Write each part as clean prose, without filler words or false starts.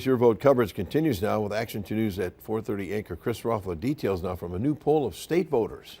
Your Vote coverage continues now with Action 2 News at 4:30 anchor Chris Ruffalo. Details now from a new poll of state voters.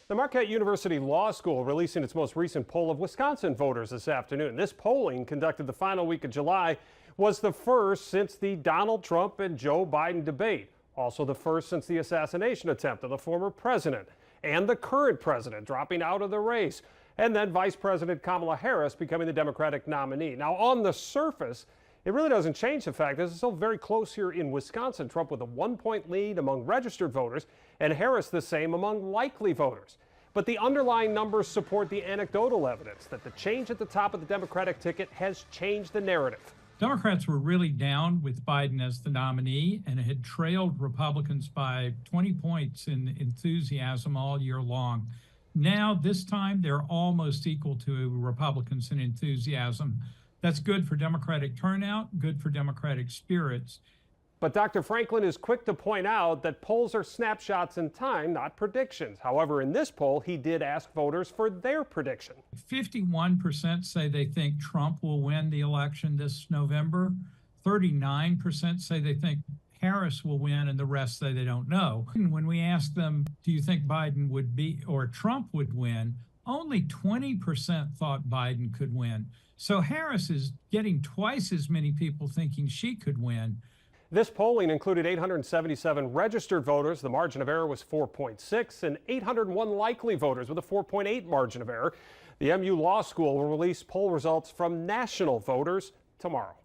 The Marquette University Law School releasing its most recent poll of Wisconsin voters this afternoon. This polling, conducted the final week of July, was the first since the Donald Trump and Joe Biden debate. Also the first since the assassination attempt of the former president and the current president dropping out of the race, and then Vice President Kamala Harris becoming the Democratic nominee. Now, on the surface, it really doesn't change the fact that it's still very close here in Wisconsin. Trump with a 1-point lead among registered voters and Harris the same among likely voters. But the underlying numbers support the anecdotal evidence that the change at the top of the Democratic ticket has changed the narrative. Democrats were really down with Biden as the nominee and had trailed Republicans by 20 points in enthusiasm all year long. Now, this time, they're almost equal to Republicans in enthusiasm. That's good for Democratic turnout, good for Democratic spirits. But Dr. Franklin is quick to point out that polls are snapshots in time, not predictions. However, in this poll, he did ask voters for their prediction. 51% say they think Trump will win the election this November. 39% say they think Harris will win, and the rest say they don't know. And when we ask them, do you think Biden would be or Trump would win, only 20% thought Biden could win. So Harris is getting twice as many people thinking she could win. This polling included 877 registered voters. The margin of error was 4.6, and 801 likely voters with a 4.8 margin of error. The MU Law School will release poll results from national voters tomorrow.